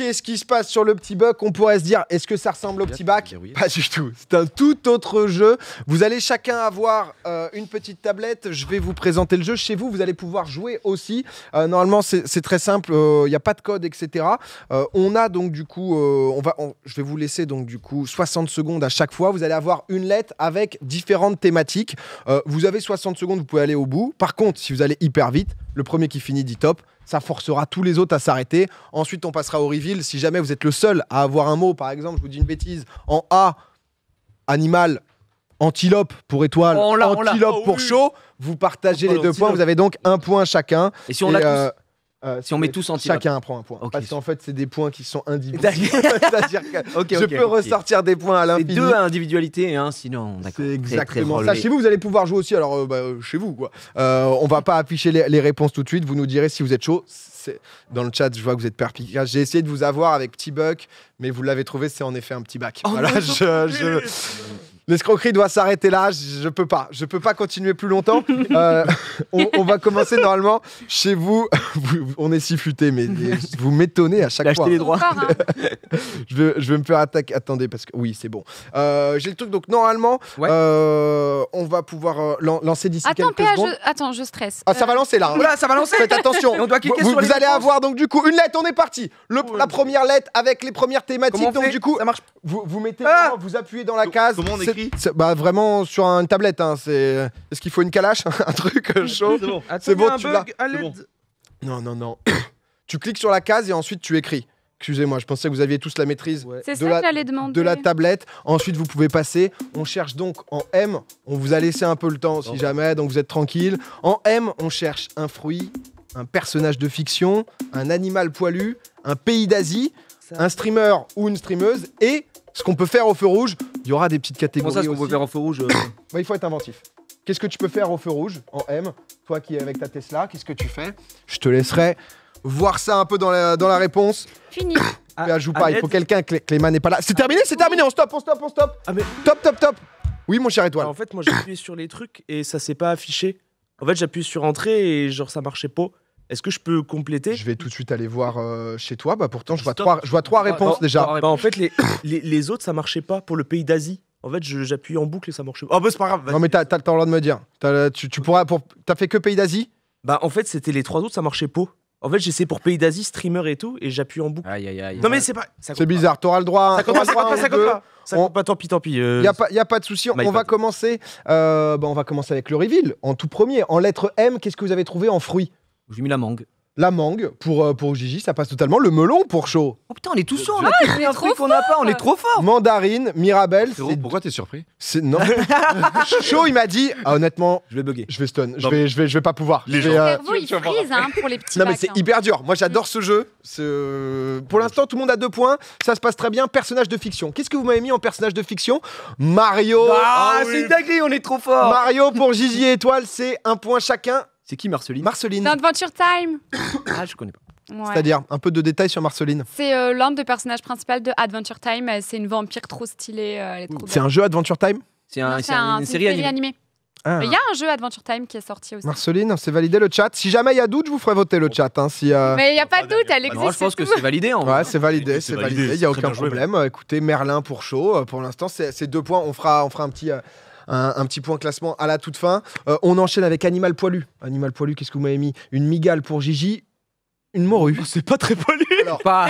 expliquer ce qui se passe sur le petit buck, on pourrait se dire, est-ce que ça ressemble au petit bac? Pas du tout. C'est un tout autre jeu. Vous allez chacun avoir une petite tablette. Je vais vous présenter le jeu. Chez vous, vous allez pouvoir jouer aussi. Normalement, c'est très simple. Il n'y a pas de code, etc. On a donc du coup, je vais vous laisser donc du coup 60 secondes à chaque fois. Vous allez avoir une lettre avec différentes thématiques. Vous avez 60 secondes, vous pouvez aller au bout. Par contre, si vous allez hyper vite, le premier qui finit dit top. Ça forcera tous les autres à s'arrêter. Ensuite, on passera au reveal. Si jamais vous êtes le seul à avoir un mot, par exemple, je vous dis une bêtise, en A, animal, antilope pour étoile, antilope pour chaud, vous partagez les 2 points. Vous avez donc 1 point chacun. Et si on l'a tous si on met tous antilope. Chacun prend 1 point. Okay. Parce qu'en fait, c'est des points qui sont individuels. C'est-à-dire que je peux ressortir des points à l'infini. 2 à individualité et 1 sinon. C'est exactement ça. Chez vous, vous allez pouvoir jouer aussi. Alors, chez vous, quoi. On va pas afficher les réponses tout de suite. Vous nous direz si vous êtes chaud. Dans le chat, je vois que vous êtes perspicace. J'ai essayé de vous avoir avec Petit Buck, mais vous l'avez trouvé, c'est en effet un petit bac. Voilà, l'escroquerie doit s'arrêter là. Je peux pas continuer plus longtemps. On va commencer normalement. Chez vous, on est si futé, mais vous m'étonnez à chaque fois. Les droits. je vais me faire attaquer. Attendez, parce que oui, c'est bon. J'ai le truc, donc normalement, on va pouvoir lancer d'ici quelques secondes. Attends, je stresse. Ah, ça va lancer là. Oula, ça va lancer. Faites attention. Et on doit cliquer sur les vous allez avoir donc du coup une lettre. On est parti. La première lettre avec les premières thématiques. Donc du coup, ça marche. Vous mettez, vraiment, vous appuyez dans la case. Comment on écrit? Vraiment sur une tablette. Hein, est-ce qu'il faut une calache, un truc chaud? C'est bon. C'est bon, tu l'as. Bon. Non. Tu cliques sur la case et ensuite tu écris. Excusez-moi, je pensais que vous aviez tous la maîtrise C'est ça que j'allais demander. de la tablette. Ensuite, vous pouvez passer. On cherche donc en M. On vous a laissé un peu le temps si jamais, donc vous êtes tranquille. En M, on cherche un fruit, un personnage de fiction, un animal poilu, un pays d'Asie, un streamer ou une streameuse et ce qu'on peut faire au feu rouge. Il y aura des petites catégories. Comment ça, ce qu'on peut faire au feu rouge Il faut être inventif. Qu'est-ce que tu peux faire au feu rouge en M? Toi qui es avec ta Tesla, qu'est-ce que tu fais? Je te laisserai voir ça un peu dans la réponse. Fini. Joue pas, il faut quelqu'un. Clément n'est pas là. C'est terminé, on stoppe. Ah, mais... Top. Oui, mon cher Étoile. En fait, moi j'ai appuyé sur les trucs et ça s'est pas affiché. En fait, j'appuie sur entrée et genre ça marchait pas. Est-ce que je peux compléter? Je vais tout de suite aller voir chez toi. Pourtant, je vois 3 réponses déjà. En fait, les autres, ça marchait pas pour le pays d'Asie. En fait, j'appuie en boucle et ça marche pas. Oh, c'est pas grave. Non, mais t'as le droit de me dire. Tu pourras. T'as fait que pays d'Asie? En fait, c'était les 3 autres, ça marchait pas. En fait, j'essaie pour pays d'Asie, streamer et tout, et j'appuie en boucle. Aïe. Non, mais c'est pas. C'est bizarre. T'auras le droit. Ça compte pas. Ça compte pas. Tant pis. Y a pas de souci. On va commencer. On va commencer avec le reveal. En tout premier, en lettre M, qu'est-ce que vous avez trouvé en fruit? J'ai mis la mangue. La mangue pour Gigi, ça passe totalement. Le melon pour chaud. Oh putain, on est tous chauds. On a trouvé un truc qu'on n'a pas. On est trop fort. Mandarine, Mirabelle. Pourquoi t'es surpris? Non. Chaud, il m'a dit. Honnêtement, je vais bugger. Je vais stun. Je vais pas pouvoir. Le cerveau, il frise pour les petits. Non, mais c'est hyper dur. Moi, j'adore ce jeu. Pour l'instant, tout le monde a 2 points. Ça se passe très bien. Personnage de fiction. Qu'est-ce que vous m'avez mis en personnage de fiction? Mario. C'est une dinguerie, on est trop fort. Mario pour Gigi et Étoile, c'est 1 point chacun. C'est qui Marceline? Marceline. Dans Adventure Time. Ah, je connais pas. Ouais. C'est-à-dire, un peu de détails sur Marceline. C'est l'un des personnages principaux de Adventure Time. C'est une vampire trop stylée. Elle est trop C'est un jeu Adventure Time? C'est une série animée. Ah. Il y a un jeu Adventure Time qui est sorti aussi. Marceline, c'est validé le chat. Si jamais il y a doute, je vous ferai voter le chat. Hein, Mais il n'y a pas de doute, elle existe. Non, je pense que c'est validé. Ouais, c'est validé. Il n'y a aucun problème. Écoutez, Merlin pour chaud. Pour l'instant, c'est 2 points. On fera un petit point classement à la toute fin. On enchaîne avec Animal Poilu. Animal Poilu, qu'est-ce que vous m'avez mis? Une migale pour Gigi. Une morue. C'est pas très poilu. Alors, pas...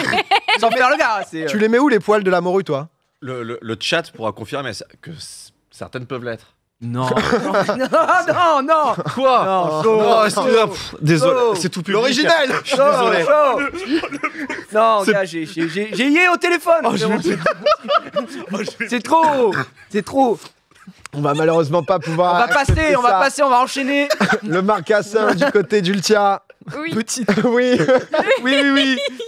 Sans faire le gars. Tu les mets où les poils de la morue, toi? Le chat pourra confirmer que certaines peuvent l'être. Non. non. Quoi? Non, excusez-moi. Désolé, c'est tout public. L'original. Je suis désolé. Non, gars, j'ai yé au téléphone. C'est trop. On va malheureusement pas pouvoir. On va passer, on va enchaîner. Le marcassin du côté d'Ultia. Oui. Petite. Oui.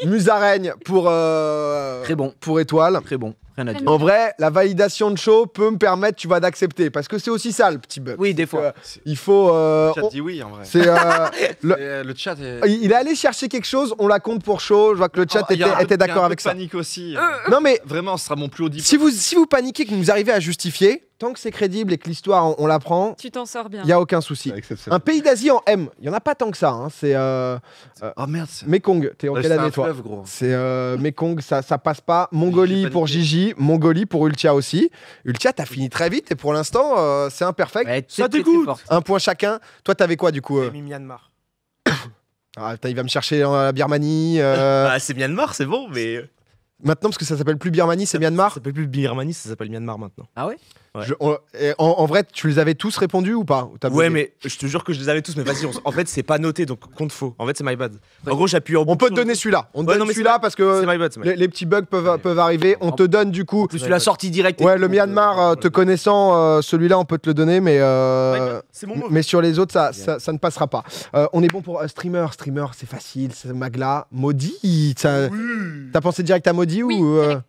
Musaraigne pour. Très bon. Pour Étoile. Très bon. Rien à dire. En vrai, la validation de show peut me permettre, tu vois, d'accepter. Parce que c'est aussi ça, le petit bug. Oui, des fois. Il faut. Le chat dit oui, en vrai. C'est. Le chat est... Il est allé chercher quelque chose, on la compte pour show. Je vois que le chat était d'accord avec ça. Panique aussi. Non, mais. Vraiment, ce sera mon plus haut diplôme. Si vous paniquez, que vous arrivez à justifier, tant que c'est crédible et que l'histoire, on la prend, Tu t'en sors bien. il n'y a aucun souci. C'est exceptionnel. Un pays d'Asie en M, il n'y en a pas tant que ça. Hein. C'est Oh merde. Mekong. T'es en Ouais, quelle c'est un année, toi? fleuve, gros. C'est Mekong, ça passe pas. Mongolie J'ai pour paniqué. Gigi, Mongolie pour Ultia aussi. Ultia, t'as fini très vite et pour l'instant, c'est imperfect. Ouais, Ça très, très dégoûte. forte. Un point chacun. Toi, t'avais quoi du coup J'ai mis Myanmar. Ah, putain, il va me chercher dans la Birmanie. Ah, c'est Myanmar, c'est bon, mais. Maintenant, parce que ça s'appelle plus Birmanie, c'est Myanmar. Ça s'appelle plus Birmanie, ça s'appelle Myanmar maintenant. Ah ouais? Ouais. En vrai, tu les avais tous répondus ou pas? Ou t'as Ouais, bugué mais je te jure que je les avais tous, mais vas-y, en fait, c'est pas noté, donc compte faux. En fait, c'est my bad. En gros, j'appuie en On peut te donner celui-là. On te Ouais, donne non, mais celui-là c'est parce que C'est my bad, c'est my bad. les petits bugs peuvent arriver. On te donne du coup. Je suis la sortie directe. Ouais, le Myanmar, te connaissant, celui-là, on peut te le donner, mais, C'est mon mot. mais sur les autres, ça ne passera pas. On est bon pour streamer. Streamer, c'est facile, c'est Magla. Maudit, t'as pensé direct à Maudit Oui, ou direct.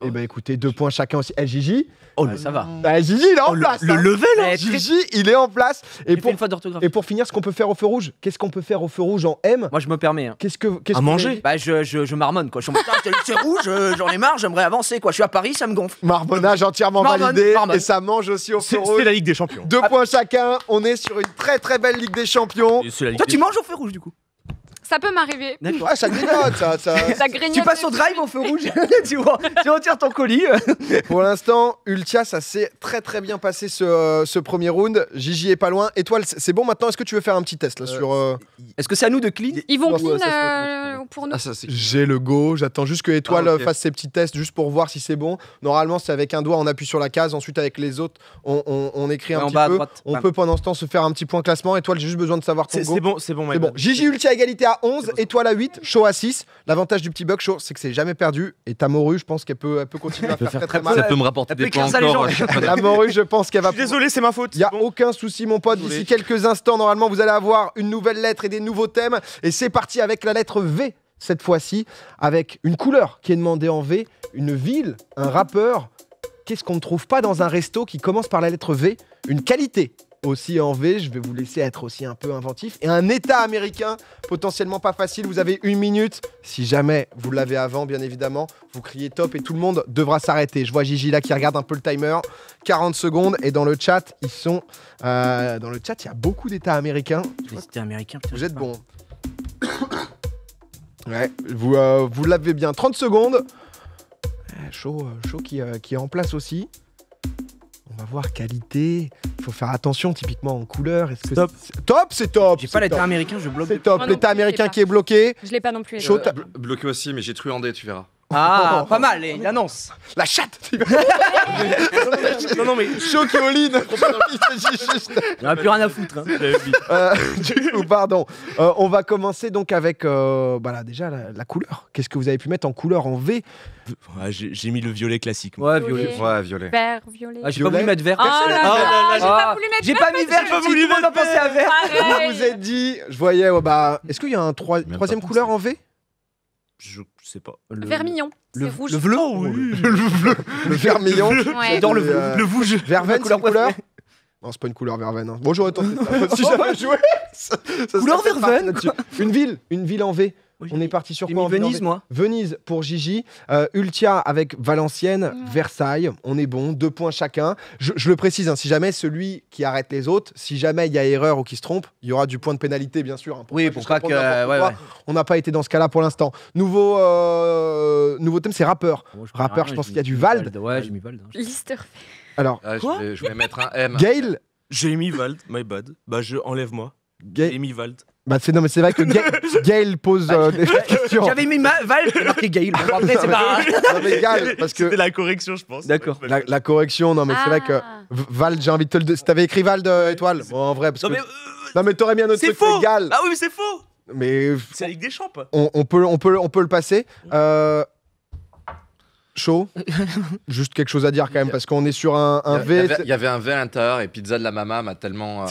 Eh ben écoutez, 2 points chacun aussi. Gigi, Oh, Ouais, ça va. Gigi, il est en place. le hein. level, hein. Ouais, Gigi, il est en place. Et J'ai fait pour, une faute d'orthographe. et pour finir, ce qu'on peut faire au feu rouge, qu'est-ce qu'on peut faire au feu rouge en M? Moi, je me permets. Hein. Qu'est-ce que À manger. Bah, je marmonne quoi. Je suis en mode, putain, c'est rouge, j'en ai marre, j'aimerais avancer quoi. Je suis à Paris, ça me gonfle. Marmonnage entièrement Marmonne, validé marmonne. et ça mange aussi au feu C'est rouge. la Ligue des Champions. 2 points chacun, on est sur une très très belle Ligue des Champions. C'est la Ligue Toi, des tu manges au feu rouge du coup. Ça peut m'arriver. D'accord. Ouais, ça grignote, ça. Ça grignote. Tu passes au drive au feu rouge, tu retires ton colis. Pour l'instant, Ultia, ça s'est très très bien passé ce premier round. Gigi est pas loin. Étoile, c'est bon maintenant. Est-ce que tu veux faire un petit test là sur Est-ce que c'est à nous de clean? Ils vont Ouais, clean ça pour nous. Ah, ça, c'est. J'ai le go. J'attends juste que Étoile Ah, ok. fasse ses petits tests juste pour voir si c'est bon. Normalement, c'est avec un doigt, on appuie sur la case. Ensuite, avec les autres, on écrit un En petit bas à peu. droite. On Ouais. peut pendant ce temps se faire un petit point classement. Étoile, j'ai juste besoin de savoir ton go. C'est bon, c'est bon, my C'est bon. bad. Gigi Ultia égalité à 11, Étoile à 8, Show à 6. L'avantage du petit bug Show, c'est que c'est jamais perdu. Et Tamoru, je pense qu'elle peut continuer à faire très très mal. Ça peut me rapporter Elle peut des points écrire ça, les encore. gens. Tamoru, je pense qu'elle va. Je suis désolé, c'est ma faute. Il n'y a c'est bon. aucun souci, mon pote. Désolé. D'ici quelques instants, normalement, vous allez avoir une nouvelle lettre et des nouveaux thèmes. Et c'est parti avec la lettre V, cette fois-ci, avec une couleur qui est demandée en V, une ville, un rappeur. Qu'est-ce qu'on ne trouve pas dans un resto qui commence par la lettre V? Une qualité aussi en V. Je vais vous laisser être aussi un peu inventif. Et un État américain, potentiellement pas facile. Vous avez 1 minute. Si jamais vous l'avez avant, bien évidemment, vous criez top et tout le monde devra s'arrêter. Je vois Gigi là qui regarde un peu le timer. 40 secondes. Et dans le chat, ils sont. Dans le chat, il y a beaucoup d'États américains. C'était américain. putain, Vous je êtes sais pas. bons. Ouais, vous l'avez bien. 30 secondes. Chaud qui est en place aussi. On va voir qualité. Il faut faire attention typiquement en couleur. Est-ce que Top. Top, c'est top. J'ai c'est pas l'état top. américain, je bloque. C'est top. Moi non L'État plus, je l'ai américain pas. qui est bloqué. Je l'ai pas non plus. Chaud. Bloqué aussi, mais j'ai truandé, tu verras. Ah, pas mal, il annonce. La chatte. Non, mais Chaud qui all-in. Il en a plus rien à foutre. Hein. Du coup, pardon. On va commencer donc avec voilà, déjà la couleur. Qu'est-ce que vous avez pu mettre en couleur en V? Ouais, j'ai mis le violet classique. Ouais, Violet. violet. Ouais, violet. Vert, violet. Ah, j'ai pas voulu Violet. mettre vert. Oh là Ah, là, j'ai ah. pas voulu mettre J'ai vert, pas mis mais vert, j'ai j'ai voulu tout le monde mettre a pensé à vert. Je Pareil. vous ai dit, je voyais, ouais, bah, est-ce qu'il y a un Même troisième pas couleur en V? Je sais pas. Vermillon. C'est rouge. Le bleu. Oh, oui. Le vermillon. Ouais. J'adore le Et, bleu. Le rouge. Verveine, c'est Ma une couleur? préférée. Non, c'est pas une couleur verveine. Hein. Bon, j'aurais tenté ça. Si j'avais joué. ça Couleur serait parti verveine, là-dessus. Une ville en V. On est parti sur J'ai quoi mis en ville en Venise, V? moi. Venise pour Gigi. Ultia avec Valenciennes. Versailles. On est bon. 2 points chacun. Je le précise, hein, si jamais celui qui arrête les autres, si jamais il y a erreur ou qui se trompe, il y aura du point de pénalité, bien sûr. Hein, Oui, juste pour pas répondre que. n'importe Ouais, quoi. ouais. On n'a pas été dans ce cas-là pour l'instant. Nouveau thème, c'est rappeur. Rappeur, je pense qu'il y a du Vald. Ouais, j'ai mis Vald. hein. Lister. Alors, Ah, Quoi je vais mettre un M. Gail. J'ai mis Vald, my bad. Bah, enlève-moi. Gail- J'ai mis Vald. Bah, non, mais c'est vrai que Gail pose des questions. J'avais mis Val, il y a marqué Gail. Bon, après, c'est pas. Non, mais Gail, parce que C'était la correction, je pense. D'accord. la correction, non, mais c'est vrai que Ah. Vald, j'ai envie de te le dire. Si t'avais écrit Vald, Étoile, bon, en vrai, parce Non, que. mais Non, mais t'aurais bien noté c'est que faux. c'est Gal. Ah oui, mais c'est faux. Mais C'est la Ligue des Champs. on peut le passer. Chaud. Juste quelque chose à dire quand même, parce qu'on est sur un V. Il y avait un V à l'intérieur et Pizza de la Mama m'a tellement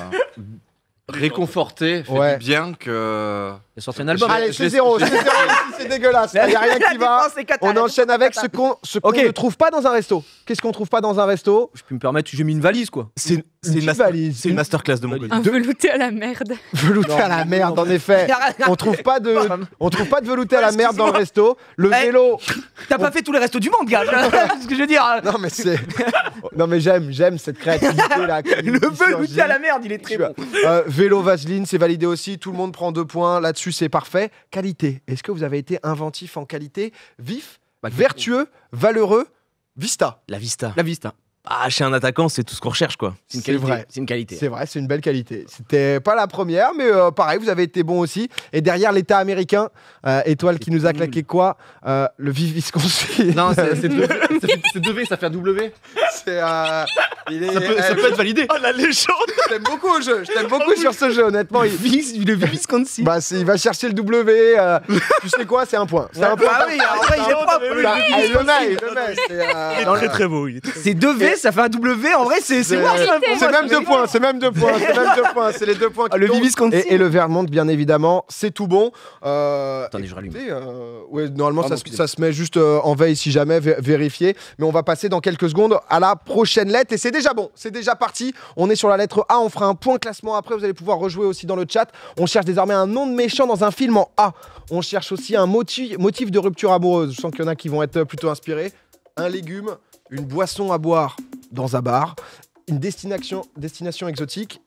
réconforté, fait Ouais. du bien que Il a sorti un album. Allez, c'est 0, c'est dégueulasse. Il n'y a rien qui va. On enchaîne avec ce qu'on ne trouve pas dans un resto. Qu'est-ce qu'on trouve pas dans un resto? Je peux me permettre, j'ai mis une valise quoi. C'est une masterclass de mon côté. Un velouté à la merde. Velouté à la merde, en effet. On trouve pas de velouté à la merde dans le resto. Le vélo. T'as pas fait tous les restos du monde, gars. C'est ce que je veux dire. Non mais j'aime cette créativité là. Le velouté à la merde, il est très bon. Vélo Vaseline, c'est validé aussi. Tout le monde prend 2 points. Là-dessus, c'est parfait. Qualité. Est-ce que vous avez été inventif en qualité? Vif, vertueux, valeureux, Vista. La Vista. La Vista. Ah, chez un attaquant, c'est tout ce qu'on recherche, quoi. C'est vrai. C'est une qualité. C'est vrai, c'est une belle qualité. C'était pas la première, mais pareil, vous avez été bon aussi. Et derrière l'État américain, Étoile qui nous a claqué quoi? Le Vive Wisconsin. Non, c'est 2V, ça fait un W. Ça peut être validé. Oh, la légende. Je t'aime beaucoup au jeu. Je t'aime beaucoup sur ce jeu, honnêtement. Le Wisconsin. Bah, il va chercher le W. Tu sais quoi? C'est un point. C'est un point. Ah oui, en vrai, il est propre. Il le met. Il est très très beau. C'est 2V, ça fait un W. En vrai, c'est moi. C'est même 2 points. C'est même 2 points. C'est les 2 points qui le tombent. Wisconsin. Et le Vermont, bien évidemment, c'est tout bon. Attendez, je rallume. Ouais, normalement, ça se met juste en veille si jamais, vérifier. Mais on va passer dans quelques secondes à la prochaine lettre. Et c'est déjà bon. C'est déjà parti. On est sur la lettre A. On fera un point classement après. Vous allez pouvoir rejouer aussi dans le chat. On cherche désormais un nom de méchant dans un film en A. On cherche aussi un motif de rupture amoureuse. Je sens qu'il y en a qui vont être plutôt inspirés. Un légume, une boisson à boire dans un bar, une destination exotique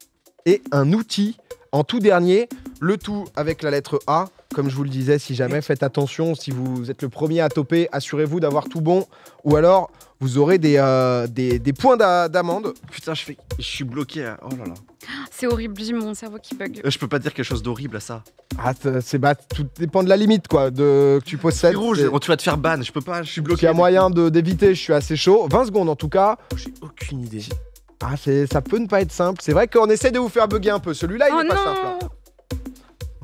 et un outil en tout dernier. Le tout avec la lettre A. Comme je vous le disais, si jamais, faites attention. Si vous êtes le premier à toper, assurez-vous d'avoir tout bon. Ou alors, vous aurez des points d'amende. Putain, je suis bloqué. Oh là là. C'est horrible, j'ai mon cerveau qui bug. Je peux pas dire quelque chose d'horrible à ça. Ah, tout dépend de la limite quoi, que tu possèdes. C'est rouge, tu vas te faire ban. Je peux pas, je suis bloqué. S'il y a moyen d'éviter, je suis assez chaud. 20 secondes en tout cas. J'ai aucune idée. Ah, ça peut ne pas être simple. C'est vrai qu'on essaie de vous faire bugger un peu. Celui-là, il est pas simple. Hein.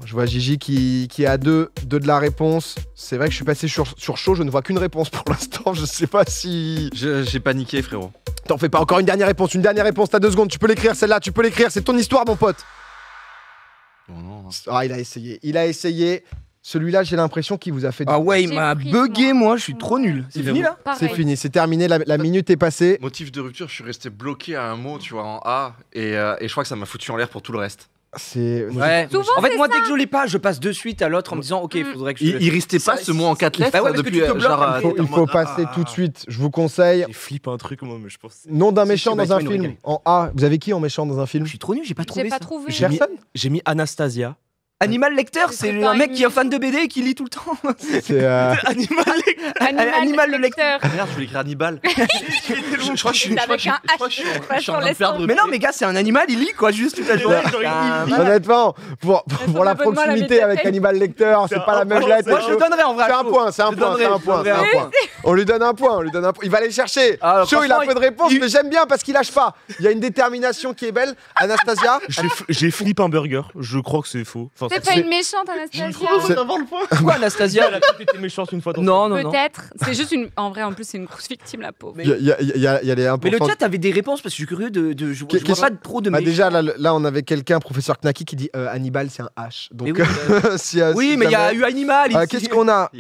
Je vois Gigi qui est à 2 de la réponse. C'est vrai que je suis passé sur chaud. Je ne vois qu'une réponse pour l'instant. Je sais pas si... J'ai paniqué, frérot. T'en fais pas. Encore une dernière réponse. T'as 2 secondes. Tu peux l'écrire, celle-là. Tu peux l'écrire. C'est ton histoire, mon pote. Oh non. Ah, il a essayé. Celui-là, j'ai l'impression qu'il vous a fait... Ah ouais, il m'a bugué, moi. Je suis trop nul. C'est fini, là? C'est fini. C'est terminé. La minute est passée. Motif de rupture, je suis resté bloqué à un mot, tu vois, en A. Et je crois que ça m'a foutu en l'air pour tout le reste. Ouais. Souvent, en fait, moi, ça. dès que je l'ai pas, je passe de suite à l'autre en me disant, ok, il faudrait que je. Il restait pas ce mot en 4 lettres. Bah ouais, parce que tu te bloques. Il faut passer tout de suite. Je vous conseille. J'ai flippé un truc, moi, mais je pense. Nom d'un méchant si, dans un tu vas film nous régaler. en A. Vous avez qui en méchant dans un film? Je suis trop nul, j'ai pas trouvé J'ai pas ça. trouvé. J'ai mis Anastasia. Animal Lecteur, c'est C'est un pas mec une qui est fan de BD et qui lit tout le temps. C'est Animal le lecteur. Merde, je voulais écrire Hannibal. Je crois que je suis en train de perdre. Mais non, mais gars, c'est un animal, il lit quoi, juste toute la journée. Honnêtement, pour la donne-moi la proximité avec Hannibal Lecter, c'est pas la même lettre. Moi, je le donnerais en vrai. C'est un point. On lui donne un point. Il va aller chercher. Alors, Chaud, il a franchement, peu de réponses, mais j'aime bien parce qu'il lâche pas. Il y a une détermination qui est belle. Anastasia. J'ai flippé un burger. Je crois que c'est faux. Enfin, C'est pas une méchante, Anastasia. Quoi, Anastasia? Elle a peut-être été méchante une fois dans Non. Peut-être. C'est juste une. En vrai, en plus, c'est une grosse victime, la pauvre. Il y a les 1%. Mais le chat avait des réponses parce que je suis curieux je vois pas trop de méchants. Déjà, là, on avait quelqu'un, professeur Knaki, qui dit Hannibal, c'est un H. Donc, oui, mais il y a eu Animal ici. Qu'est-ce qu'on a?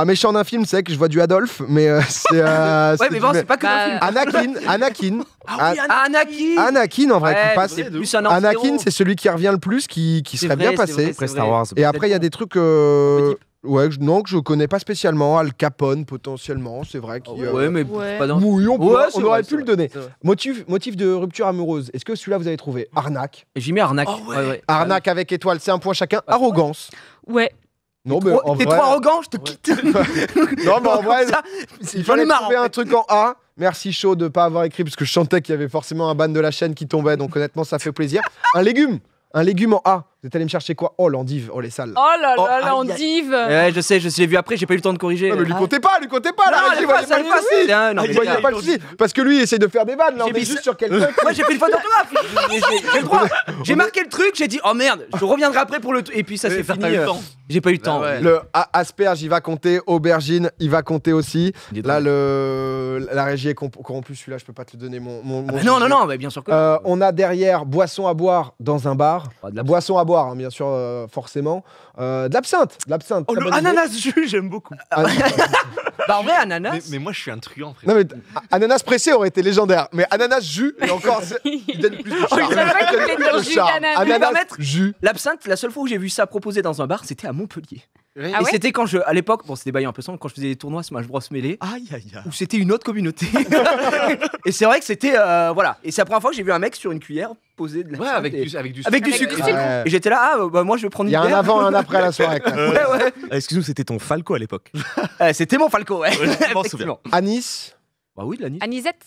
Méchant d'un film, c'est que je vois du Adolphe, mais c'est. Ouais, mais bon, c'est pas que un film. Anakin. Anakin, en vrai, qui passe. Anakin, c'est celui qui revient le plus, qui serait bien passé. Après Star Wars. Et après, il y a des trucs. Ouais, que je connais pas spécialement. Al Capone, potentiellement, c'est vrai. Ouais, mais pas dans. Oui, on aurait pu le donner. C'est vrai. Motif de rupture amoureuse. Est-ce que celui-là, vous avez trouvé? Arnaque. J'ai mis Arnaque. Arnaque avec étoile, c'est un point chacun. Arrogance. Ouais. Non, mais en T'es vrai... trop arrogant, je te quitte. Non, mais en vrai, il j'en ai fallait marre. trouver un truc en A. Merci Chaud de pas avoir écrit parce que je sentais qu'il y avait forcément un ban de la chaîne qui tombait. Donc honnêtement, ça fait plaisir. Un légume en A. Vous êtes allé me chercher quoi? Oh, l'endive. Oh, les salles. Oh là là, l'endive. Ouais, je sais, l'ai vu après, j'ai pas eu le temps de corriger. Non, mais lui comptez pas là. Non, Il voyait pas le souci. Il voyait pas le souci. Parce que lui, il essaye de faire des vannes. Là, on est juste sur quelqu'un. Moi, j'ai fait une faute d'orthographe. J'ai le droit. J'ai marqué le truc, j'ai dit, oh merde, je reviendrai après pour le. Et puis ça s'est fini. J'ai pas eu le temps. Le asperge, il va compter. Aubergine, il va compter aussi. Là, la régie est corrompue. Celui-là, je peux pas te le donner. Non, non, bien sûr que. On a derrière boisson à boire dans un bar. Boisson à boire boire, hein, bien sûr, forcément. De l'absinthe. Oh, très le bonne idée. ananas jus, j'aime beaucoup. Bah en vrai, ananas. Mais moi, je suis un truand, frère. Non mais ananas pressé aurait été légendaire, mais ananas jus, et encore, il donne plus de charme. il savait pas qu'il voulait dire jus d'ananas. Tu peux me Ananas permettre jus. L'absinthe, la seule fois où j'ai vu ça proposé dans un bar, c'était à Montpellier. Ah Et ouais c'était quand à l'époque, bon c'était baillant un peu sans, quand je faisais des tournois Smash Bros mêlés, Aïe, aïe, aïe. où c'était une autre communauté. Et c'est vrai que c'était voilà. Et c'est la première fois que j'ai vu un mec sur une cuillère poser de la Ouais, avec du sucre. avec du Avec sucre. du sucre. Ouais. Et j'étais là, bah moi je vais prendre Il y une a un bière. avant et un après à la soirée. Quoi. Ouais. Excuse-nous, c'était ton Falco à l'époque. C'était mon Falco, ouais. je m'en souviens. Effectivement. Anis. Bah oui, de l'anis. Anisette.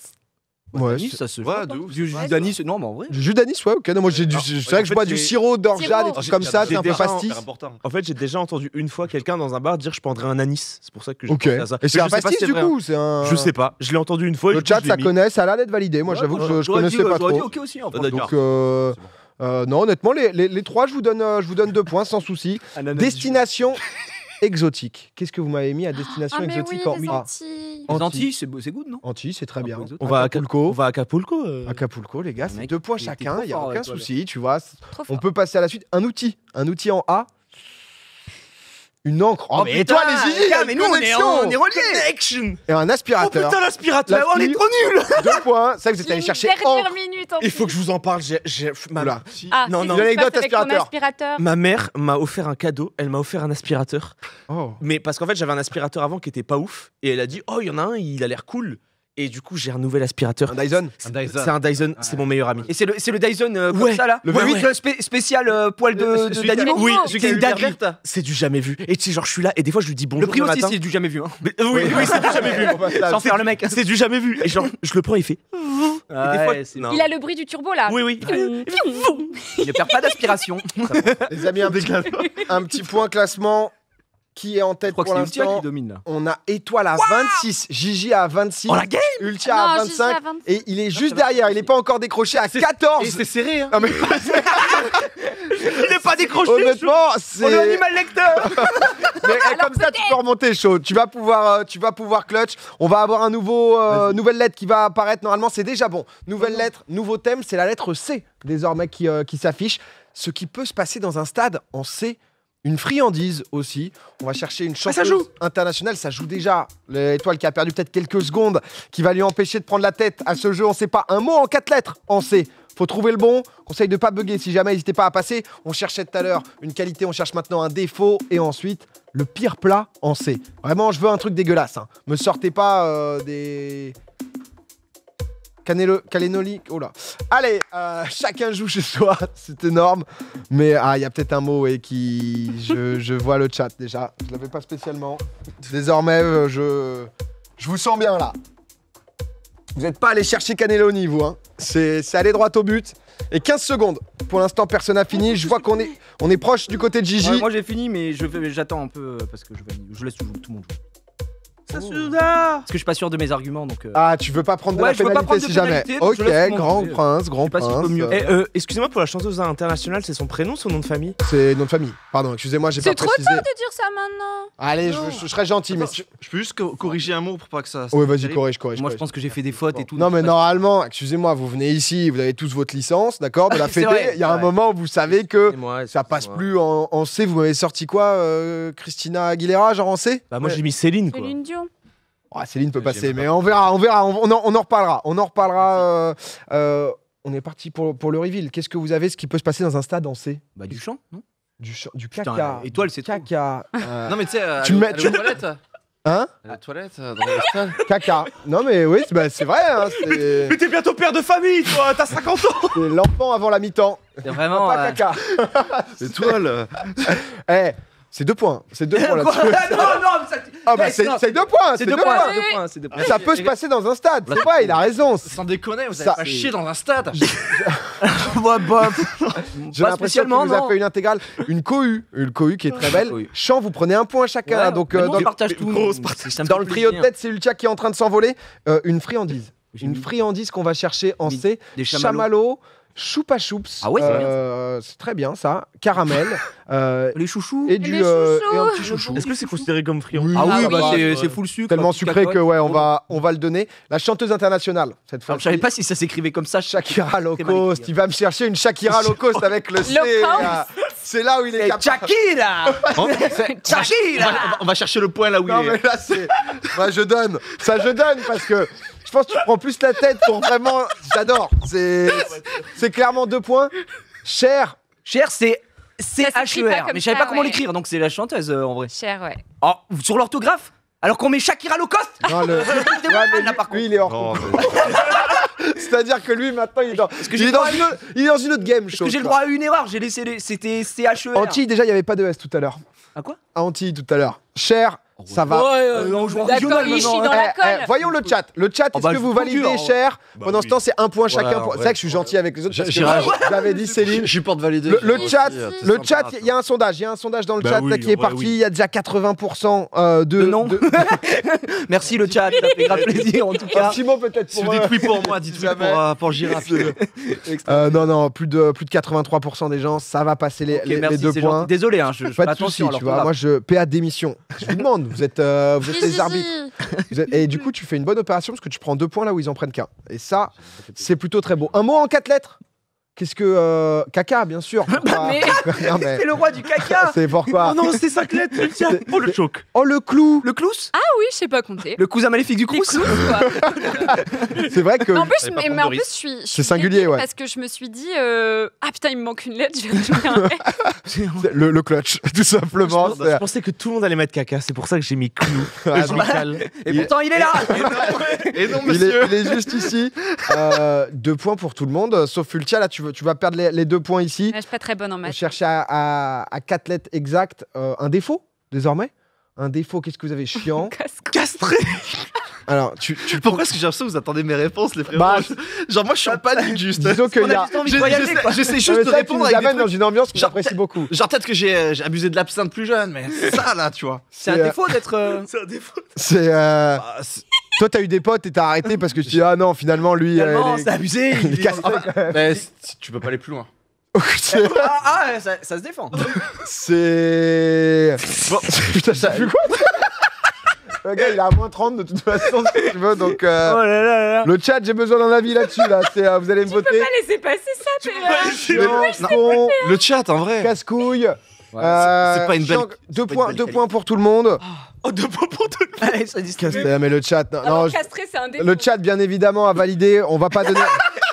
Ouais, L'anis, c'est- ça se Ouais, joue. de ouf. Du jus d'anis, non, mais en vrai. Du jus d'anis, ouais, ok. Non, moi, c'est vrai que je bois du sirop d'orgeat, Sirop. des trucs comme ça, c'est un peu déjà- pastis. C'est important. En fait, j'ai déjà entendu une fois quelqu'un dans un bar dire je prendrais un anis. C'est pour ça que je Ok. pensais à ça. Et c'est Mais un je sais pas pastis si c'est du vrai, coup, c'est un. hein. Je sais pas. Je l'ai entendu une fois. et Le du coup, chat, je l'ai ça mis. connaît, ça a l'air d'être validé. Moi, j'avoue que je connaissais pas J'aurais dit trop. ok aussi. En D'accord. Donc, non, honnêtement, les trois, je vous donne 2 points sans souci. Destination exotique. Qu'est-ce que vous m'avez mis à destination Ah mais oui, exotique en les A Antilles. Les Antilles, c'est good, non? Antilles, c'est très bien. On va à Acapulco. On va à Acapulco. Acapulco, les gars, c'est Mec, 2 points il était chacun, trop il n'y a fort, aucun toi, là. souci, tu vois. Trop On fort. peut passer à la suite. Un outil en A. Une encre. Oh, mais putain, toi, les Gigi, il y a mais une nous, on est connexion. reliés. Connection. Et un Oh aspirateur. putain, l'aspirateur. La On est fille- trop nuls. 2 points. Ça, vous êtes allé Une chercher dernière encre. minute en Il faut que plus. je vous en parle. Oula. Ah, Non, c'est non. ce qui se L'anecdote passe avec ton aspirateur. aspirateur. Ma mère m'a offert un cadeau. Elle m'a offert un aspirateur. Oh. Mais parce qu'en fait, j'avais un aspirateur avant qui était pas ouf. Et elle a dit oh, il y en a un, il a l'air cool. Et du coup, j'ai un nouvel aspirateur. Un Dyson. C'est un Dyson. C'est mon meilleur ami. Et c'est le Dyson comme Ouais, ça là. le Oui, vrai, oui, spécial poil d'animaux. Oui, celui c'est une lumière dinguerie. verte. C'est du jamais vu. Et tu sais, genre, je suis là et des fois, je lui dis bonjour. Le prix le aussi, matin. c'est du jamais vu. Hein. Mais- oui, c'est du jamais vu. On passe à- Sans faire le mec. C'est du jamais vu. Et genre, je le prends, il fait. Et des fois, non. Il a le bruit du turbo là. Oui, oui. Il ne perd pas d'aspiration. Les amis, un petit point classement. Qui est en Je tête crois que pour c'est Ultia l'instant? qui domine là. On a Étoile à 26, Gigi à 26, Oh la game. Ultia Non, à Gigi 25 à 26. et il est juste derrière, il n'est pas encore décroché à 14. Et c'est serré, hein. Non, mais Il n'est pas décroché. honnêtement, On est c'est animal lecteur. mais comme ça tu peux remonter chaud. Tu vas pouvoir clutch. On va avoir un nouvelle lettre qui va apparaître normalement, c'est déjà bon. Nouvelle lettre, nouveau thème, c'est la lettre C désormais qui s'affiche. Ce qui peut se passer dans un stade en C. Une friandise aussi. On va chercher une chanteuse internationale. Ça joue déjà. L'étoile qui a perdu peut-être quelques secondes, qui va lui empêcher de prendre la tête à ce jeu. On ne sait pas. Un mot en 4 lettres en C. Faut trouver le bon. Conseil de ne pas bugger si jamais. N'hésitez pas à passer. On cherchait tout à l'heure une qualité. On cherche maintenant un défaut. Et ensuite, le pire plat en C. Vraiment, je veux un truc dégueulasse. Hein. Me sortez pas des... Calénoli, oh là. Allez, chacun joue chez soi, c'est énorme. Mais il y a peut-être un mot et qui... Je vois le chat déjà. Je l'avais pas spécialement. Désormais, je vous sens bien là. Vous n'êtes pas allé chercher Cannelloni, vous. Hein. C'est aller droit au but. Et 15 secondes. Pour l'instant, personne n'a fini. Je vois qu'on est proche du côté de Gigi. Ouais, moi j'ai fini, mais j'attends un peu parce que je laisse tout le monde jouer. Sasuda. Parce que je suis pas sûr de mes arguments donc. Ah, tu veux pas prendre de Ouais, la je veux pas pénalité prendre de si jamais. pénalité, donc Ok, je laisse tout le monde grand jouer. prince, grand sais pas si je prince. peux mieux. Excusez-moi pour la chanteuse internationale, c'est son prénom, son nom de famille? C'est nom de famille. Pardon, excusez-moi, j'ai pas C'est trop précisé. tard de dire ça maintenant. Allez, je serai gentil, mais... Je peux juste corriger un mot pour pas que ça. Ouais, vas-y, terrible. corrige. Moi je pense que j'ai fait des fautes et tout. Non, mais donc, normalement, excusez-moi, vous venez ici, vous avez tous votre licence, d'accord, de la C'est fêter. vrai, Il y a un ouais. moment où vous savez que Et moi, ça passe excuse-moi. plus en C. Vous m'avez sorti quoi, Christina Aguilera, genre en C? Bah, moi Ouais. j'ai mis Céline quoi. Céline Dion. Ah, Céline peut passer, J'aime mais on verra, on en reparlera. On en reparlera. On est parti pour le reveal. Qu'est-ce que vous avez, ce qui peut se passer dans un stade en C? Bah du chant, non? Du Putain, caca. étoile, c'est trop. Caca. Non, mais tu sais, Tu me mets- à la toilette. Hein? À la toilette, dans le stade. Caca. Non, mais oui, c'est vrai. Hein, c'est Mais t'es bientôt père de famille, toi, t'as 50 ans. c'est l'enfant avant la mi-temps. C'est vraiment. Pas caca. L'étoile. Eh, c'est 2 points. C'est 2 points Quoi là-dessus. Non, mais ça. Ah bah Ouais, c'est non. 2 points. C'est 2 points, c'est 2 points, c'est 2 points. Ça peut se passer dans un stade. C'est vrai, il a raison. Sans déconner, vous Ça- avez pas chié dans un stade. Ouais, bah, J'ai pas l'impression qu'il spécialement, nous a non. fait une intégrale. Une cohue qui est très belle. Oui. Chant, vous prenez 1 point chacun. Ouais, donc mais nous, dans, on partage tout. grosse dans le trio de tête, c'est Ultia qui est en train de s'envoler. Une friandise. J'ai Une mis friandise qu'on va chercher en mis C. des chamallows. Chamallow. Choupa choups. Ah ouais, c'est bien, c'est très bien ça. Caramel. Les chouchous. et du Les et un chouchous. petit chouchou. Est-ce que c'est considéré comme friand? Oui, Ah oui, ça bah va, c'est full sucre. tellement petite sucré cacahuète. que ouais, on va le donner. La chanteuse internationale cette fois. Alors, je savais pas si ça s'écrivait comme ça. Shakira low Très mal écrit, cost. Il va me chercher une Shakira low cost avec le C. Low cost. C'est là où il est capable. Shakira. Shakira. On va chercher le point là où Non il est. mais là c'est... Moi je donne. Ça je donne parce que je pense que tu prends plus la tête pour vraiment... J'adore. C'est clairement 2 points. Cher. Cher, c'est s'écrit pas C-H-E-R. comme Mais je savais ça, pas comment ouais. l'écrire, donc c'est la chanteuse en vrai. Cher, ouais. Oh, sur l'orthographe. Alors qu'on met Shakira low cost. Non, ouais, mais Là, par contre. lui il est hors Non, concours. C'est-à-dire que lui maintenant il est dans, que il j'ai est le droit dans une autre game. Est-ce que j'ai le droit à une erreur? J'ai laissé c'était C-H-E-R. Antilles déjà il n'y avait pas de S tout à l'heure. À quoi? À Antilles tout à l'heure. Cher, ça va. On joue en D'accord, régional il chie maintenant. dans la colle. Voyons le chat. Le chat, Oh, est-ce bah, que je vous vous validez procure, cher? Pendant ce temps, c'est 1 point chacun. Ouais, C'est ouais. vrai que je suis gentil avec les autres parce que J'irai- j'avais dit Céline. Je porte validé. Le chat, c'est le sympa, chat, ça. il y a un sondage. Il y a un sondage dans le Bah chat oui, là, qui est ouais, parti. oui. Il y a déjà 80% de non. de- Merci le chat, ça fait grave plaisir en tout Un cas. petit mot peut-être Si pour. vous dites oui pour moi, dites oui jamais. pour Girafe. Non, plus de 83% des gens, ça va passer les, Ok, les merci, 2 c'est points. gentil. Désolé, hein, je fais Pas de soucis, attention. tu vois. Moi, je PA démission. Je vous demande, vous êtes les arbitres. Et du coup, tu fais une bonne opération parce que tu prends 2 points là où ils en prennent qu'un. Et ça, c'est plutôt très beau. Un mot en 4 lettres. Qu'est-ce que caca, bien sûr. Pourquoi mais- Non, mais C'est le roi du caca. c'est pourquoi. Oh non, c'est 5 lettres, tiens. Oh le choc. Oh le clou. Le clous. Ah oui, je sais pas compter. Le cousin maléfique du Les crous. clous, quoi. C'est vrai que Mais en plus, Fallait pas mais prendre en de plus, risque. je suis C'est singulier, dégoûtée ouais. Parce que je me suis dit, ah putain, il me manque une lettre, je vais rajouter un S. c'est le clutch, tout simplement. Je pensais que tout le monde allait mettre caca, c'est pour ça que j'ai mis clou. Ah, Je m'écale. Et pourtant, il est là. Et non, Il est, monsieur. il est juste ici. 2 points pour tout le monde, sauf Fultia. Là, tu vas perdre les 2 points ici. Je suis pas très bonne en On maths. cherche à 4 lettres exactes. Un défaut, désormais. Un défaut, qu'est-ce que vous avez? Chiant. Castré. Alors, tu Pourquoi est-ce que j'ai l'impression que vous attendez mes réponses, les frérots? Bah, Genre, moi, je suis en panique juste. disons qu'il On y a a. juste envie de voyager, quoi. J'essaie Non, juste mais de ça, tu répondre nous avec des amènes dans trucs. une ambiance que Genre, j'apprécie beaucoup. Genre, peut-être que j'ai abusé de l'absinthe plus jeune, mais c'est ça, là, tu vois. C'est un C'est, défaut d'être. C'est un défaut. C'est. Bah, Toi, t'as eu des potes et t'as arrêté parce que tu dis, ah non, finalement, lui. Finalement, il est- c'est abusé. il est castré, quand même. mais tu peux pas aller plus loin. C'est- Ça se défend. C'est. Bon, Putain, ça fait quoi? Le gars, il est à moins 30 de toute façon, si tu veux. Donc, Oh là là là là. le chat, j'ai besoin d'un avis là-dessus. Là. Vous allez me Tu peux voter. pas laisser passer ça, PA. Chiant, con, Le chat, en vrai. casse-couille. c'est pas une belle. chiant. Deux pas une points, belle 2 qualité. points pour tout le monde. Oh, 2 points pour tout le monde. Allez, ça distribue. Casse- mais le chat, non, Non, non, castré, c'est un défaut. le chat, bien évidemment, a validé. On va pas donner.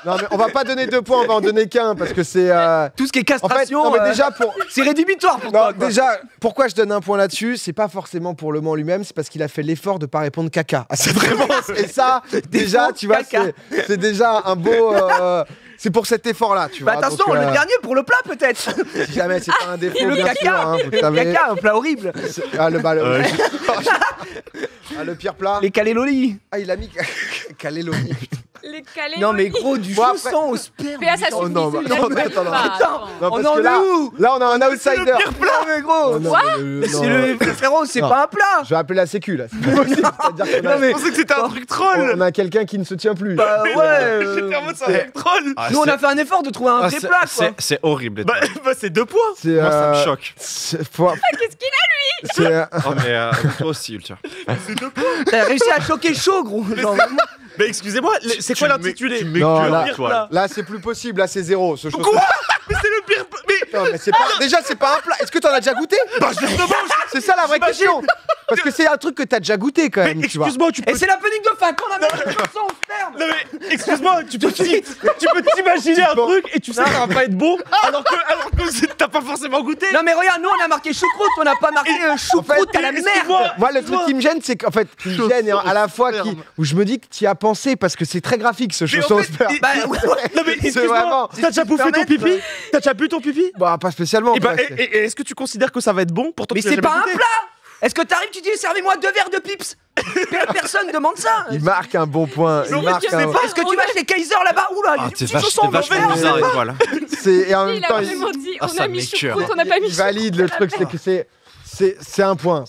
Non, mais on va pas donner 2 points, on va en donner qu'un parce que c'est. Tout ce qui est En fait, castration, non, mais déjà pour. c'est rédhibitoire pour Non, toi. quoi. déjà, pourquoi je donne un point là-dessus? C'est pas forcément pour le mot en lui-même, c'est parce qu'il a fait l'effort de pas répondre caca à cette réponse. Et ça, déjà, tu vois, caca. c'est déjà un beau. C'est pour cet effort-là, tu Bah vois. attention, donc, le dernier pour le plat peut-être. Si jamais c'est pas un défaut, Le bien caca. sûr, hein, vous Le savez. caca, un plat horrible. Ah, le pire plat. Les caléloli. Ah, il a mis Caléloni. Les calés. Non mais gros, du Bon, chausson après- au sperme. PA, ça Oh, suffit. non, c'est bah, non, une mais attends, non, Pas, attends. Non, On parce en que est où? là, on a un outsider. Non mais gros. Oh, non, mais, C'est non, le frérot, c'est Non. pas un plat. Je vais appeler la sécu là. C'est pas possible. C'est-à-dire qu'on a, Non, mais- Je pensais que c'était un truc troll. on a quelqu'un qui ne se tient plus. Bah ouais. J'étais en mode c'est un truc troll. Ah, Nous on c'est- a fait un effort de trouver un ah, vrai c'est- plat quoi. c'est horrible. les Bah, trucs. bah, c'est 2 points. C'est, Moi, ça me choque. Qu'est-ce qu'il a? C'est, Oh, mais toi aussi, Ultia. T'as réussi à choquer chaud gros. Genre, vraiment. Mais excusez-moi, c'est quoi l'intitulé? Tu mets Non, que là- un étoile. là, c'est plus possible. Là, c'est 0. Ce chose- Quoi? Mais c'est le pire. Mais Non, mais c'est pas. Déjà, c'est pas un plat. Est-ce que t'en as déjà goûté? bah, justement, C'est ça la vraie question. Parce que c'est un truc que t'as déjà goûté quand même. Tu vois. excuse-moi, tu peux. Et c'est la panique de fin qu'on a mis le chausson au sperme. Non mais excuse-moi, tu peux t'imaginer un Bon. truc et tu sais que ça va pas être bon alors que t'as pas forcément goûté. Non mais regarde, nous on a marqué choucroute, on n'a pas marqué choucroute à la merde. excuse-moi. Moi, le truc qui me gêne, c'est qu'en fait, qui me gêne et à la fois Chausson où je me dis que tu y as pensé parce que c'est très graphique ce Mais en chausson fait, sperme. Bah ouais, ouais. Non mais C'est excuse-moi, vraiment- t'as déjà bouffé ton permettre, pipi? T'as déjà bu ton pipi? Bah, pas spécialement. Et bah, quoi, c'est- et est-ce que tu considères que ça va être bon pour toi? Mais tu l'as c'est jamais pas un goûté plat. Est-ce que t'arrives, tu dis servez-moi 2 verres de pips? Personne demande ça. Il marque un bon point. Il Non, marque mais un... Est-ce que tu vas chez Kaiser là-bas? Oula, il y a Ah, des t'es petits chaussons en vachement verre. bizarre, étoile. Et en même Il a temps, vraiment dit Ah, on ça a mis m'écoeure. choucroute, on n'a pas mis il valide le choucroute à la truc, c'est que C'est un point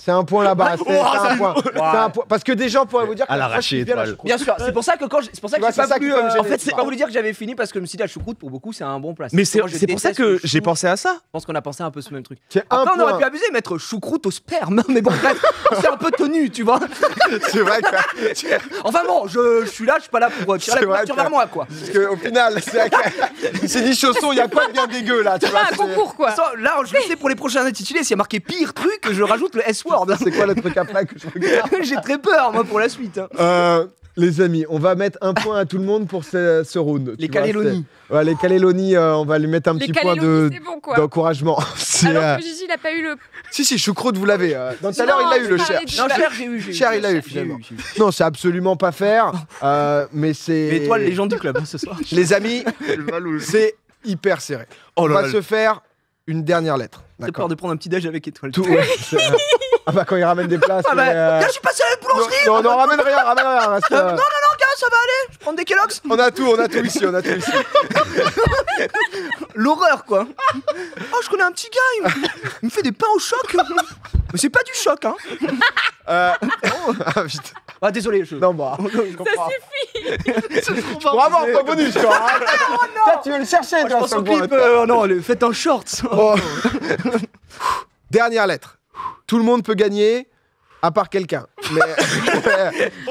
là-bas. C'est un point. C'est un point. Parce que des gens pourraient vous dire que À l'arraché, étoile. Bien sûr, c'est pour ça que c'est pour ça que vois, j'ai pas c'est ça qui voulu. peut me gêner, En fait, tu c'est vois. pas voulu dire que j'avais fini parce que je me suis dit la choucroute pour beaucoup c'est un bon plat. Mais c'est Moi, je pour ça déteste que le j'ai chou. pensé à ça. Je pense qu'on a pensé un peu ce même truc. C'est un Après, on aurait point. pu abuser et mettre choucroute au sperme, mais bon, bref, c'est un peu tenu, tu vois. C'est vrai que. Enfin bon, je suis là, je suis pas là pour tirer C'est la couverture vrai vers moi, quoi. Parce qu'au final, c'est vrai que. C'est dit chausson, il y a quoi de bien dégueu là, tu vois. Ah, un concours, quoi. Là, je sais pour les prochains intitulés, s'il y a marqué pire truc, je rajoute le S-word. C'est quoi le truc après que je regarde? J'ai très peur, moi, pour la suite. Les amis, on va mettre un point à tout le monde pour ce round. Les Tu vois, Calélonies. c'est- Ouais, les Calélonies, on va lui mettre un Les petit point Calélonies, c'est bon, quoi. d'encouragement. C'est, Alors que Gigi, il a pas eu le. Si, choucroute, vous l'avez. Dans tout à l'heure, il l'a eu, le je cher. parlais du- Non, cher, j'ai eu. Cher, il l'a eu, finalement. Non, c'est absolument pas faire. Mais c'est. Mais toi, les gens du club, hein, ce soir. Les amis, c'est hyper serré. Oh On là va là. se faire une dernière lettre. J'ai D'accord. peur de prendre un petit déj avec étoile. Tout, ouais, ah bah quand il ramène des places. Ah bah, mais, gars, je suis passé à la boulangerie. non, ramène rien. Reste, Non, gars, ça va aller. Je prends des Kellogg's. on a tout ici. L'horreur, quoi. Oh, je connais un petit gars, il me fait des pains au choc. Mais c'est pas du choc, hein. Ah putain. Ah, désolé, je. Non, bah. je comprends. Pour avoir un point bonus, quoi. Toi, tu veux le chercher, Je toi, pense ce au point. clip. Non, faites un short. Oh. Dernière lettre. Tout le monde peut gagner, à part quelqu'un. Mais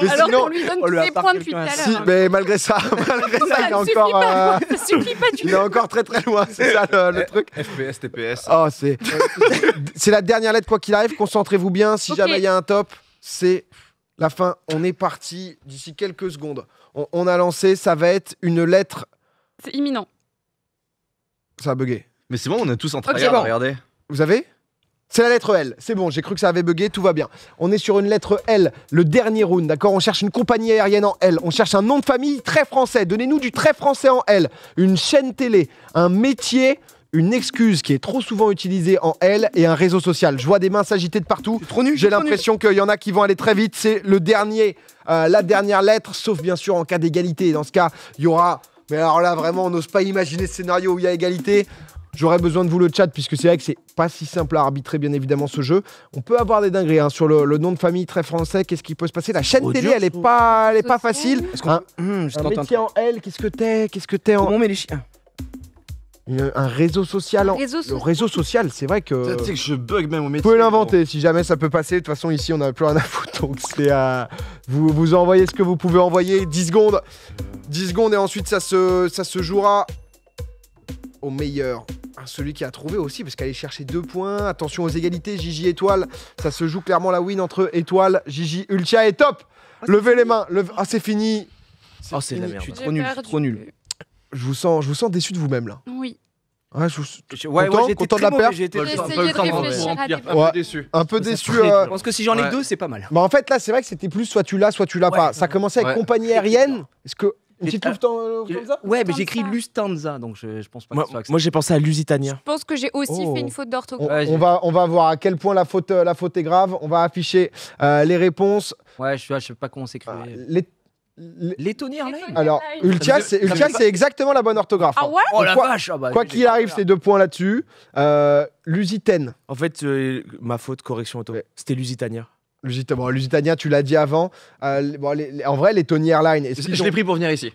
Alors sinon, qu'on lui donne on lui tous a les pas points depuis tout à quelqu'un. l'heure. si, mais malgré ça, Ça il est ne suffit encore, pas, quoi. Ça suffit pas du il est tout. encore très très loin. C'est ça le truc. FPS, TPS. Oh, c'est la dernière lettre quoi qu'il arrive. Concentrez-vous bien. Si Ok. jamais il y a un top, c'est la fin. On est parti d'ici quelques secondes. On a lancé. Ça va être une lettre. C'est imminent. Ça a bugué. Mais c'est bon, on est tous en Ok, tryhard, bon. regardez. Vous avez? C'est la lettre L. C'est bon. J'ai cru que ça avait bugué. Tout va bien. On est sur une lettre L. Le dernier round. D'accord. On cherche une compagnie aérienne en L. On cherche un nom de famille très français. Donnez-nous du très français en L. Une chaîne télé. Un métier. Une excuse qui est trop souvent utilisée en L et un réseau social. Je vois des mains s'agiter de partout. Trop nul. J'ai l'impression qu'il y en a qui vont aller très vite. C'est le dernier, la dernière lettre, sauf bien sûr en cas d'égalité. Dans ce cas, il y aura. Mais alors là, vraiment, on n'ose pas imaginer ce scénario où il y a égalité. J'aurais besoin de vous le chat, puisque c'est vrai que c'est pas si simple à arbitrer, bien évidemment, ce jeu. On peut avoir des dingueries hein, sur le nom de famille très français. Qu'est-ce qui peut se passer? La chaîne trop télé, dur, elle est pas facile. Est-ce qu'on- Un, Je un t'entends. métier en L, qu'est-ce que t'es en Comment on met les chiens? un réseau social en Réseau le social. réseau social, c'est vrai que. Tu sais que je bug même au métier. Vous pouvez l'inventer si jamais ça peut passer. De toute façon, ici, on n'a plus rien à foutre. Donc, c'est vous envoyez ce que vous pouvez envoyer. 10 secondes. 10 secondes et ensuite, ça se jouera au meilleur. Celui qui a trouvé aussi, parce qu'aller chercher 2 points. Attention aux égalités. Gigi Étoile. Ça se joue clairement la win entre Étoile, Gigi, Ultia et Top. Levez les mains. Ah, c'est fini. Oh, c'est de la fini. merde. Je suis J'ai trop nul, perdu. trop nul. Je vous sens déçu de vous-même là. Oui. Ouais, Ouais, Content j'ai été Content de très la mauvais, perte j'ai été J'ai très essayé mauvais. de réfléchir à des Un Ouais. peu déçu. un peu Ça, déçu. très dur. Je pense que si j'en ai Ouais. 2, c'est pas mal. Bah en fait là c'est vrai que c'était plus soit tu l'as soit tu l'as Ouais. pas. Ça commençait avec Ouais. compagnie aérienne. Est-ce que une petite Ah, Lufthansa Ouais, mais j'ai écrit Lufthansa. Lufthansa, donc je pense pas Moi, que ce soit moi, j'ai pensé à Lusitania. Je pense que j'ai aussi Oh. fait une faute on, d'orthographe. Ouais, on va voir à quel point la faute est grave. On va afficher les réponses. Ouais, je sais pas comment s'écrivait. Les- Lettonie Airlines. Alors Ultia c'est exactement la bonne orthographe. Ah hein. ouais? Oh la Quoi- vache ah bah, Quoi qu'il arrive, c'est 2 points là-dessus. Lusitaine. En fait, ma faute, correction auto. Ouais. C'était Lusitania. Lusitania, tu l'as dit avant. En vrai, les Tony Airlines. est-ce qu'ils Je ont- l'ai pris pour venir ici.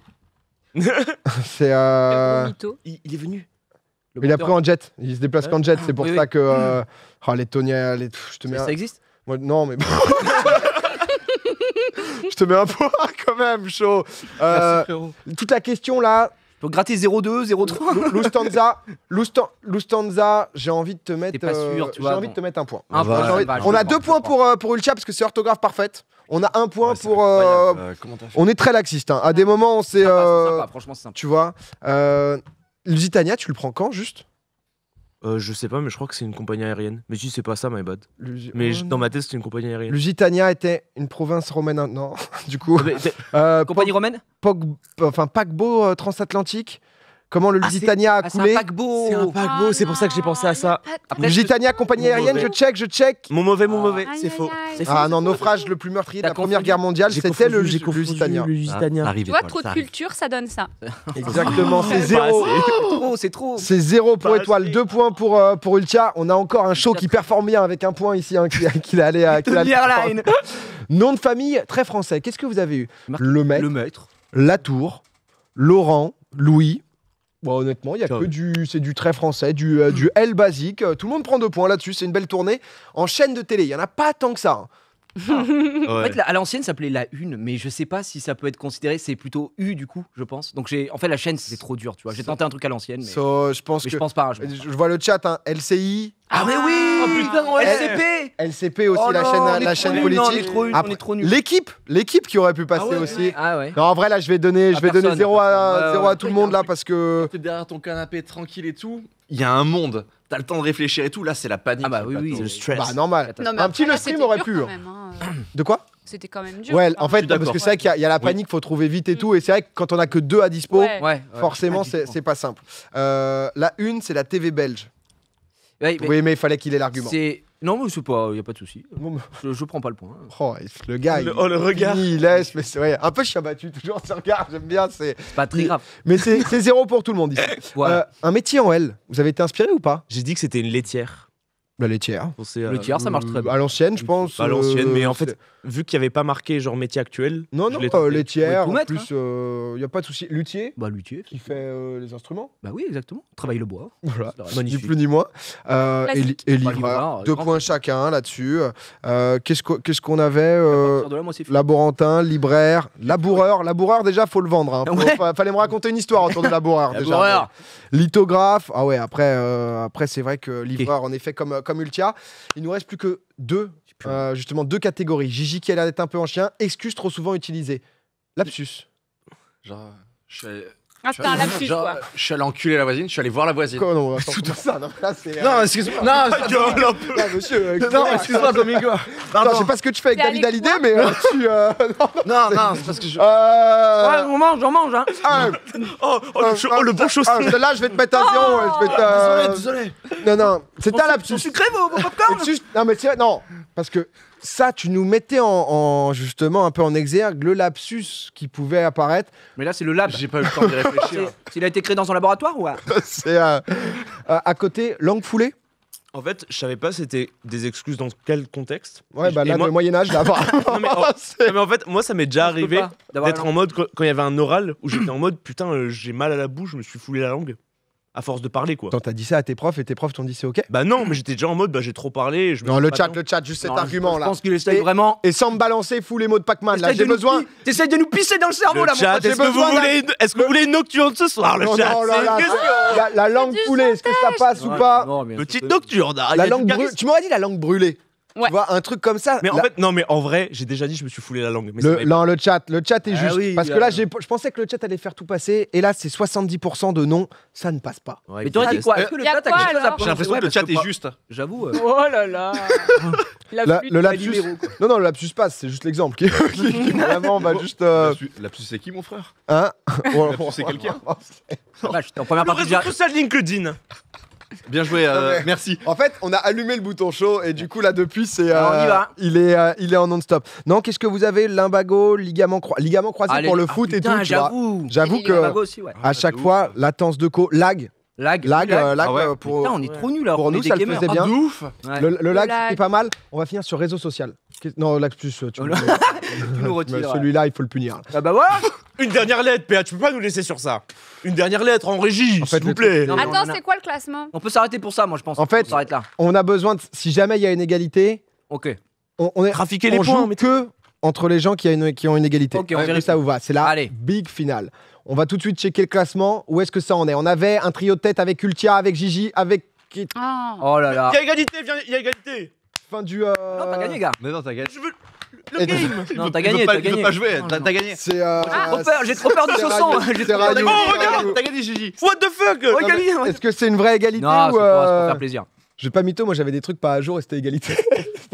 C'est. Gros mytho. Il est venu. Il a pris en jet. Il se déplace qu'en jet. C'est pour Oui, ça oui. que. Les Tony. Je te mets. Ça existe? Moi, non, mais. Je te mets un point quand même, chaud. Merci frérot. Toute la question là, Faut gratter 0,2, 0,3. Lufthansa, j'ai envie de te mettre. pas sûr, tu vois, j'ai envie de bon. te mettre un point. Un point, J'ai envie- ça va, On a je 2 points pour Ultia parce que c'est orthographe parfaite. On a 1 point Ouais, c'est pour. incroyable. Comment t'as fait? On est très laxiste. Hein. À des moments, on s'est. Sympa, franchement, c'est sympa. Tu vois. Lusitania, tu le prends quand juste? Je sais pas, mais je crois que c'est une compagnie aérienne. Mais si c'est pas ça, my bad. Lusi- Mais Oh, dans non. ma tête, c'est une compagnie aérienne. Lusitania était une province romaine. Non, du coup. Mais Compagnie romaine? Paquebot transatlantique. Comment le Lusitania a C'est un coulé. paquebot. C'est un paquebot, c'est pour ça que j'ai pensé à ça. Après, Lusitania, compagnie Mon aérienne, mauvais. je check. Mon mauvais, Aïe, c'est aïe, faux. aïe. C'est faux. Ah non, naufrage le plus meurtrier de T'as la Première confondu. Guerre mondiale, J'ai c'était le confondu Lusitania. le Lusitania. Tu vois, trop de culture, ça donne ça. Exactement, c'est Pas 0. assez. C'est trop. C'est 0 pour Pas Étoile, assez. 2 points pour Ultia. On a encore un show qui performe bien avec un point ici, hein, qu'il est allé à. Première line. Nom de famille très français. Qu'est-ce que vous avez eu? Le Maître, Le maître. Latour, Laurent, Louis. Bon, honnêtement, il y a Ciao. que c'est du très français, du L basique. Tout le monde prend 2 points là-dessus. C'est une belle tournée. En chaîne de télé, il y en a pas tant que ça, hein. En Ouais. fait, à l'ancienne, ça s'appelait la Une, mais je sais pas si ça peut être considéré. C'est plutôt U du coup, je pense. Donc en fait, la chaîne, c'est trop dur, tu vois. J'ai tenté un truc à l'ancienne, mais, So, je pense mais que. je pense pas. Je vois le chat, hein, LCI, Ah mais oui. Oh, putain, oh, LCP. LCP aussi, Oh la non, chaîne, on la est chaîne trop nul, non, politique. on Après, est trop nuls. l'équipe qui aurait pu passer ouais, aussi. Ah ouais. Non, en vrai, là, je vais donner personne. 0 à, Ouais, 0 ouais. à tout le monde là parce que. T'es derrière ton canapé tranquille et tout. Il y a un monde. T'as le temps de réfléchir et tout. Là, c'est la panique. Ah bah sur oui, le oui, plateau. Le stress. Bah, normal. Non, mais Un après, petit là, le stream c'était aurait dur pu. quand hein. même, hein. De quoi? C'était quand même dur. Ouais, Enfin, en fait, suis parce d'accord. que c'est vrai qu'il y a la panique, faut trouver vite et tout. Et c'est vrai que quand on a que 2 à dispo, Ouais. Ouais. forcément, Ouais, c'est pas simple. La une, c'est la TV belge. Ouais, mais Oui, mais il fallait qu'il ait l'argument. c'est non, mais c'est pas. Y a pas de souci. Bon, bah, Je prends pas le point. oh, le gars, Le regard. il laisse, mais c'est vrai, un peu chiabattu toujours ce regard, j'aime bien. C'est pas très grave. Mais c'est 0 pour tout le monde ici. Voilà. Un métier en L, vous avez été inspiré ou pas? J'ai dit que c'était une laitière. La laitière. Pensez Le tiers, ça marche très bien. À l'ancienne, je pense. À l'ancienne, mais en c'est- fait, vu qu'il n'y avait pas marqué genre métier actuel. Non, je non, l'ai tenté. laitière, Vous en pouvez tout plus, il n'y a pas de souci. Luthier, Bah luthier. qui fait les instruments. Bah oui, exactement. Travaille le bois. Voilà. C'est vrai. Ni Magnifique. plus ni moins. Classique. Et Bah, livreur. livreur, 2 grand points point. chacun là-dessus. Qu'est-ce qu'on avait À partir de là, moi, c'est fini. Laborantin, libraire, laboureur. Laboureur, déjà, faut le vendre. Hein. Ouais. Fallait me raconter une histoire autour de laboureur. déjà. Laboureur. Lithographe. Ah ouais, après c'est vrai que livreur, en effet, comme Ultia. Il nous reste plus que 2, justement, 2 catégories. Gigi qui a l'air d'être un peu en chien. Excuse trop souvent utilisée. Lapsus. Genre, je suis allé- Ah, c'était un lapsus, genre, quoi. je suis allé enculer la voisine. Je suis allé voir la voisine. Quoi, non, attends, tout ça. Non, là, c'est. Non, excuse-moi. Non, non, monsieur. excuse-moi, Domingo. Attends, je sais pas ce que tu fais avec T'es David allé Hallyday, mais tu. Non, non, c'est parce que je. Ouais, on mange, hein. Le bon chaussé. Là, je vais te mettre un 0. Je vais te. Désolé. Non, non, c'était un lapsus. Sucré vos popcorn. Lapsus- Non, mais c'est vrai, non, parce que ça, tu nous mettais justement un peu en exergue le lapsus qui pouvait apparaître. Mais là, c'est le lab. J'ai pas eu le temps d'y réfléchir. S'il a été créé dans un laboratoire ou quoi? C'est à côté, langue foulée. En fait, je savais pas c'était des excuses dans quel contexte. Ouais, bah Et là, moi- le Moyen-Âge, là, Non, mais non, mais en fait, moi, ça m'est déjà arrivé d'avoir d'être en mode quand il y avait un oral où j'étais en mode putain, j'ai mal à la bouche, je me suis foulé la langue à force de parler quoi. Attends, t'as dit ça à tes profs et tes profs t'ont dit c'est ok? Bah non, mais j'étais déjà en mode bah j'ai trop parlé. Je me Non, sens le pas chat, bien. juste cet Non, argument Je là. pense qu'il essaye Et- vraiment. Et sans me balancer, fous les mots de Pac-Man là. T'essayes J'ai de nous besoin. pi- T'essayes de nous pisser dans le cerveau Le là, mon chat, pote. j'ai est-ce que vous besoin voulez une nocturne ce soir, le Non, chat non, là, C'est là, une question. la langue du foulée, est-ce que ça passe ou pas? Non, mais Petite nocturne. ah, il y La a du langue charisme. brûlée. Tu m'aurais dit la langue brûlée. Ouais. Tu vois, un truc comme ça. Mais en La- fait, non, mais en vrai, j'ai déjà dit je me suis foulé la langue. Mais ça m'avait Non, le chat est Ah juste. oui, parce que là, je pensais que le chat allait faire tout passer. Et là, c'est 70% de non, ça ne passe pas. pas- Ouais, Mais t'aurais dit il- quoi? Est-ce que le Y a chat a quoi, quelque chose à alors J'ai l'impression que le chat est juste. J'avoue. Oh là là. Le lapsus. Non, non, le lapsus passe, c'est juste l'exemple qui vraiment va juste. Lapsus, c'est qui, mon frère? Hein Lapsus, c'est quelqu'un. Vache, t'es en première Le partie réseau social LinkedIn. Bien joué, mais- merci. En fait, on a allumé le bouton chaud et du coup, là, depuis, c'est. Alors, on y va. Il est en non-stop. Non, qu'est-ce que vous avez? Lumbago, ligament croisé Allez. pour le Ah, foot et tout. putain, tu vois. J'avoue. J'avoue Et que Lumbago aussi, ouais. à chaque fois, latence de co, lag, Lag. Ah ouais. pour. Putain, on est trop nuls alors. pour on nous, est des ça le gamers. faisait bien. De ouf. Ouais. Le lag, lag. c'était pas mal. On va finir sur réseau social. Non, lapsus, tu Tu nous retires. Mais celui-là, il faut le punir. Ah bah voilà. Une dernière lettre, PA, tu peux pas nous laisser sur ça. Une dernière lettre en régie, En fait, s'il vous le plaît. Non, mais on Attends, en a- c'est quoi le classement? On peut s'arrêter pour ça, moi je pense. En fait- on s'arrête là. On a besoin de. Si jamais il y a une égalité, Ok. on Trafiquer les on points, joue mais que entre les gens qui ont une égalité. Ok, on Est-ce que vérifie. ça vous va? C'est la Allez. big finale. On va tout de suite checker le classement. Où est-ce que ça en est? On avait un trio de tête avec Ultia, avec Gigi, avec Ah. Oh là là. Il y a égalité, il y a égalité. fin du. Non, t'as gagné, gars. Mais non, t'as gagné. Je veux Et- le game. Non, t'as Il gagné, veut pas- t'as il veut gagné. pas jouer, Non, t'as non. gagné. C'est. J'ai trop peur du c'est saucisson. radio, J'ai c'est trop peur radio. des- Oh, regarde. T'as gagné, Gigi. What the fuck Oh, gagné. Est-ce que c'est une vraie égalité Non, ou c'est pour faire plaisir. Je vais pas mytho, moi j'avais des trucs pas à jour et c'était égalité.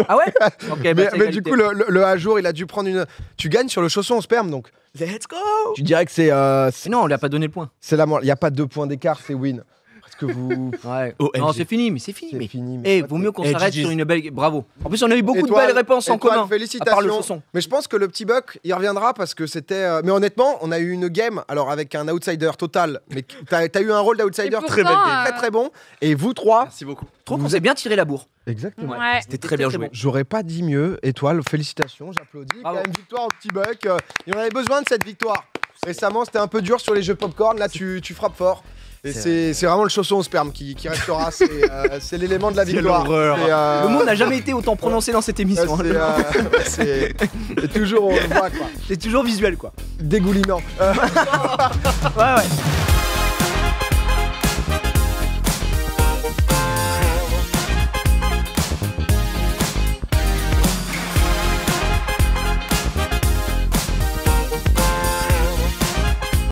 Ah ouais. Ok, bah, mais c'est mais égalité. du coup, le à jour, il a dû prendre une. Tu gagnes sur le chausson en sperme donc. Let's go. Tu dirais que c'est Mais non, on lui a pas donné le point. il n'y a pas 2 points d'écart, c'est win. Parce que vous. Ouais. OMG. Non, c'est fini, mais c'est fini. C'est Mais... fini. Eh, vaut mieux qu'on s'arrête GG's. sur une belle. Bravo. En plus, on a eu beaucoup de Étoile, belles réponses en étoile, commun. félicitations. À part le chausson. Mais je pense que le petit Buck, il reviendra parce que c'était. Mais honnêtement, on a eu une game, alors avec un outsider total, mais t'as eu un rôle d'outsider Et très pourtant, belle, très très bon. Et vous trois. Merci beaucoup. Trop qu'on Vous s'est bien tiré la bourre. Exactement. Ouais. C'était très bien joué. J'aurais pas dit mieux. Étoile, félicitations, j'applaudis. Quand Bravo. même, victoire au petit Buck. Il en avait besoin de cette victoire. Récemment, c'était un peu dur sur les jeux popcorn. Là, tu frappes fort. Et c'est vraiment le chausson au sperme qui restera. C'est l'élément de la victoire. Le mot n'a jamais été autant prononcé dans cette émission. C'est toujours, on le voit, quoi. C'est toujours visuel, quoi. Dégoulinant. Ouais, ouais.